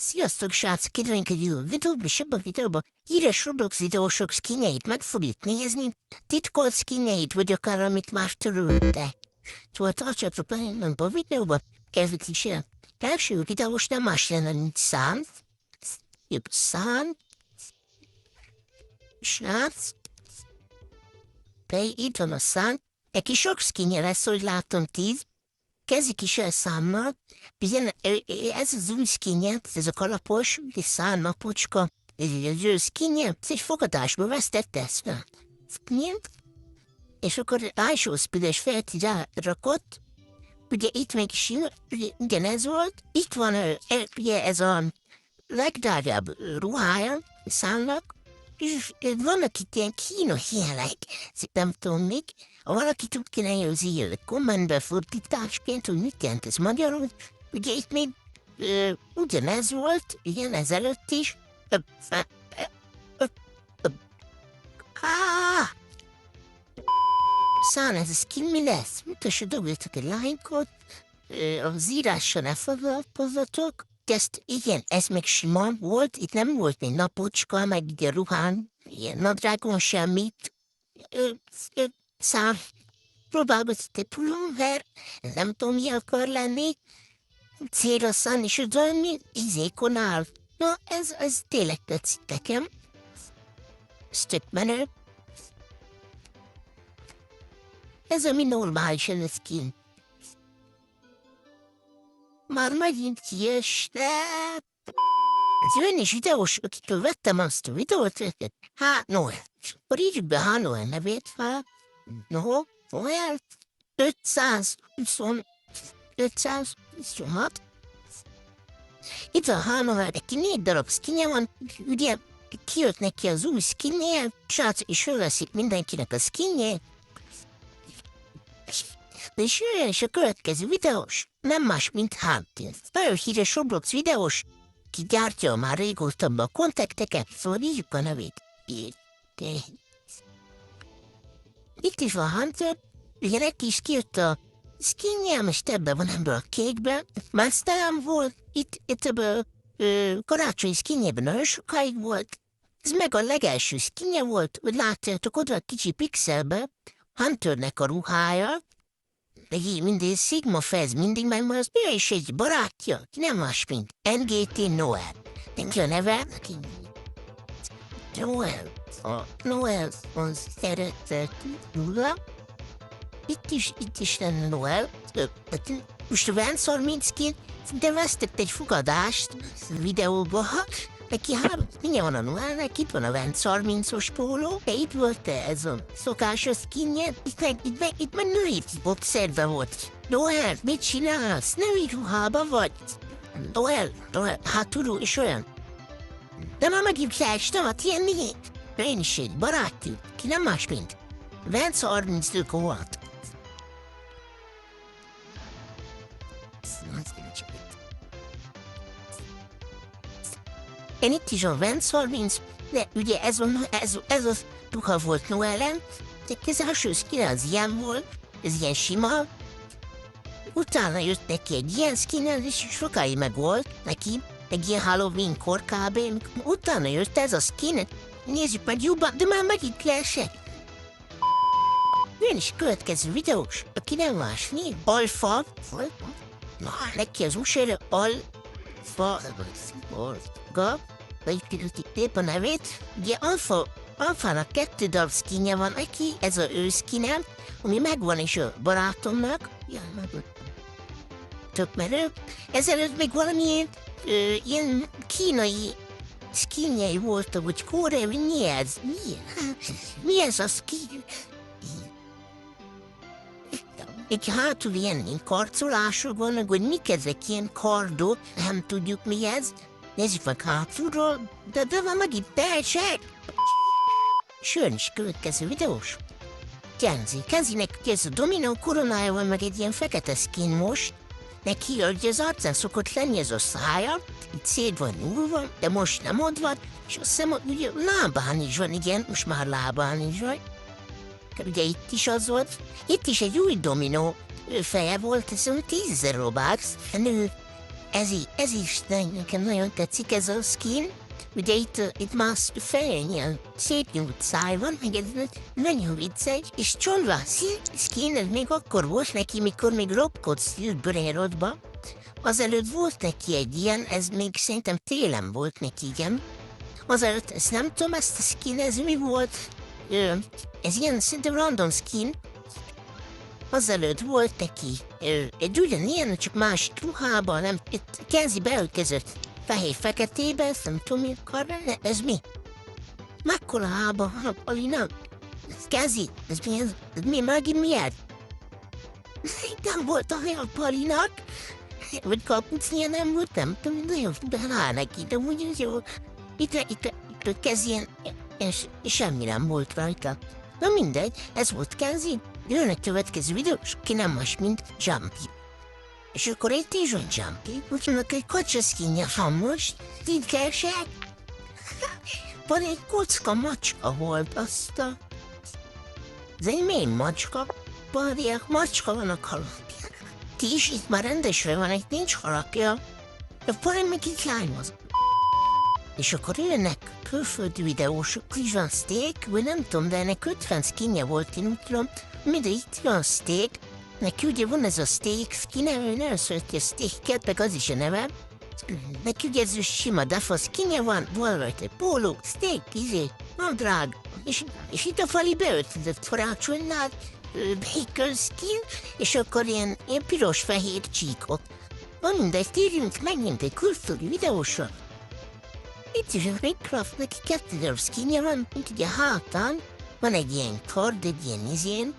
Sziasztok, srácok! Kedveink egy új videóban, és ebben a videóban híres Roblox videósok skinjeit meg fogjuk nézni, titkolt skinjeit, vagy akár amit más töröltek. Szóval tartsatok velem a videóban, kezdjük is el. Első videós nem más lenne, mint Szán. Szán. Srác. Itt van a Szán. Neki sok skinje lesz, hogy látom 10. Kezdjük is el Számmal. Ez az új skinje, ez a kalapos, és Szán napocska, ez ő skinje, ez egy fogadásból vesztette ezt fel. És akkor alsó speedes fejt rárakott, ugye itt még ugyanez volt, itt van ugye ez a legdrágább ruhája Szánnak, és vannak itt ilyen kínóhjelek, nem tudom még, ha valaki tud kinevezni kommentbe fordításként, hogy mit jelent ez magyarul, ugye itt még ugyanez volt, igen, ezelőtt is. Szán, ez a skin mi lesz? Mutassa, dobjatok egy lájkot, az írásra ne foglalkozzatok. Ezt, igen, ez meg sima volt, itt nem volt még napocska, meg így a ruhán, ilyen nadrágon semmit. Szám, próbálkozott egy pulóver, nem tudom, mi akar lenni. Célra Szán, és az valami izékon áll. Na, ez tényleg tetszik nekem. Ez tök menő. Ez ami normális, ez a skin. Már megint kiesne. Ez olyan is videós, akitől vettem azt a videót, hát Noel. Akkor írjuk be a Noel nevét fel. Noel 526. Itt van a Noel, neki 4 darab skinje van, ugye kijött neki az új skinje, srác, és fölveszik mindenkinek a skinjét. És jöjjön is a következő videós, nem más, mint Hunting. Nagyon híres Roblox videós, ki gyártja már régóta a kontakteket, szóval írjuk a nevét. Itt is van Hunter, ugye neki is kijött a skinje, most ebben van ebből a kékben. Aztán volt, itt ebből karácsonyi skinjében nagyon sokáig volt. Ez meg a legelső skinje volt, hogy látjátok oda a kicsi pixelbe, Hunternek a ruhája, meg így mindig Sigma Fez mindig megmarad, ő is egy barátja, nem más, mint NGT Noel. Neki a neve, Noel. Noel az szeretet nulla. Itt is lenne Noel. Most a Vance 30-ként de vesztett egy fogadást videóba, neki mindjárt van a Noelnek, itt van a Vance 30-os póló, de itt volt ez a szokásos skinje, itt meg női boxerbe volt. Noel, mit csinálsz? Női ruhába vagy? Noel, hát tudó is olyan. De már megint leestem a tiéd. Én is egy barátjuk, ki nem más, mint Vance 30 volt. Én itt is a Vance 30, de ugye ez az ruha volt Noelen, de az első skin az ilyen volt, ez ilyen sima. Utána jött neki egy ilyen skin, és sokáig meg volt neki, egy ilyen Halloween-kor kb. Utána jött ez a skin, nézzük meg jobban, de már megint leesett. Jön is következő videós, aki nem más, mi? Alfa. Na, neki az újsára Alfa. Vagy épp a nevét. Ugye Alfának 2 darab skinje van neki, ez az ő skinem, ami megvan is a barátomnak. Tök merő. Ezelőtt még valami ilyen kínai skinjei voltak, hogy koreai, mi ez? Mi ez a skin? Egy hátul ilyen karcolások vannak, hogy mik ezek ilyen kardok, nem tudjuk mi ez. Nézzük meg hátulról, de van megint teljesen. Sőn is következő videós. Kenzinek ez a dominó koronája van, meg egy ilyen fekete skin most. Neki, hogy az arcán szokott lenni ez a szája, itt szét van nyúlva, de most nem ott van, és azt hiszem, ugye lábán is van, igen, most már lábán is van. Ugye itt is az volt, itt is egy új dominó feje volt, ez 10 000 Robux, nő. ez is nekem nagyon tetszik, ez a skin. Ugye itt más fején ilyen szétnyújt száj van, meg ez nagyon vicces, és Csondra skin, ez még akkor volt neki, mikor még lopkodsz Bőrérodba. Azelőtt volt neki egy ilyen, ez még szerintem télen volt neki, igen. Azelőtt, ezt nem tudom, ezt a skin, ez mi volt? Ez ilyen szerintem random skin. Azelőtt volt neki egy ugyanilyen, csak más ruhában, nem, itt Kenzi beöltözött fehér-feketébe, ezt nem tudom, mikor lenne, ez mi? Mekkora hába van a Palina? Ez Kenzi, ez mi megint miért? Nem volt olyan Palinak, vagy kapucnia nem volt, nem tudom, nagyon rá neki, de úgy az jó. Itt Kenzi és semmi nem volt rajta. Na mindegy, ez volt Kenzi. Jön a következő videó, és ki nem más, mint Jumpy. És akkor itt is van Jumpy, úgyhogy egy kocsaszkínja van most, titkárság. Van egy kocka macska volt, azt a... Ez egy mély macska, pariák, macska van a kalapja. Ti is itt már rendesre van, itt nincs kalapja. De pari meg itt lányozok. És akkor jönnek külföldi videósok, is van Steak, vagy nem tudom, de ennek 50 skinje volt, én úgy tudom, mindegy, itt van Steak, neki ugye van ez a Steak skinje, ő nagyon szereti a Steak-et, meg az is a neve. Neki ugye ez sima defa skinje van rajta egy póló, Steak, nadrág, és itt a Fali beöltözött karácsonynál, bacon skin, és akkor ilyen piros-fehér csíkok. Van mindegy, térjünk megint egy külföldi videósra. Itt is a Minecraft, neki 2 skinje van, mint ugye a hátán, van egy ilyen kard, egy ilyen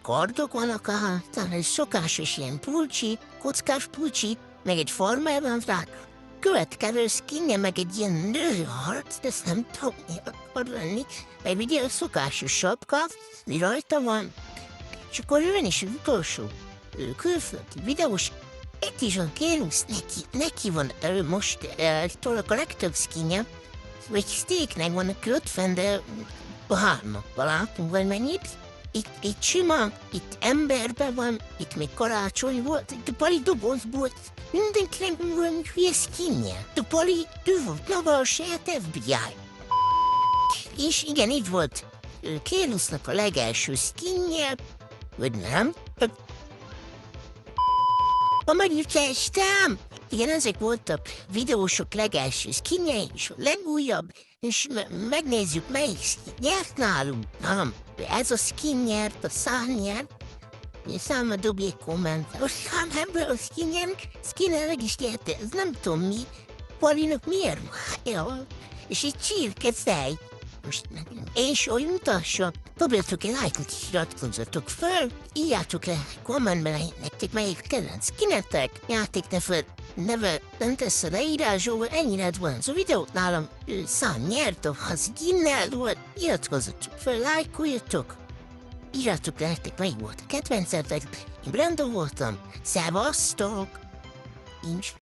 kardok vannak a hátán, egy szokásos ilyen pulcsi, kockás pulcsi, meg egy farmerban rá. Következő skinje meg egy ilyen nőharc, de ezt nem tudom, mi akar lenni, meg ugye a szokásos sapka, mi rajta van. És akkor jön is az utolsó külföldi videós. Itt is van, kérünk, neki van most a legtöbb skinje, vagy Steaknek van neki 50, de 3 látunk, vagy mennyit. Itt sima, itt emberben van, itt még karácsony volt, itt a Pali doboz volt, mindenkinek van hülye skinje. A Pali volt maga a saját FBI. És igen, itt volt Kélusznak a legelső skinje, vagy nem? Megütéstem! Igen, ezek voltak videósok legelső skinjei, és a legújabb, és megnézzük, melyik skin nyert nálunk. Nem, ez a skin nyert, a szám nyert, és számba dobj egy komment. A szám ebből a skinner meg is nyerte, ez nem tudom mi, Palinak miért van? És egy csirke fej. Most és olyan mutassak, dobjatok egy lájkot és iratkozzatok föl, írjátok le kommentben nektek melyik kedvenc skinetek, neve nem tesz a leírásóval, ennyi lett volna az a videót nálam, szám nyert, ha skinnel volt, iratkozzatok föl, lájkoljatok, írjátok le nektek melyik volt a kedvencetek, én Brando voltam, szevasztok,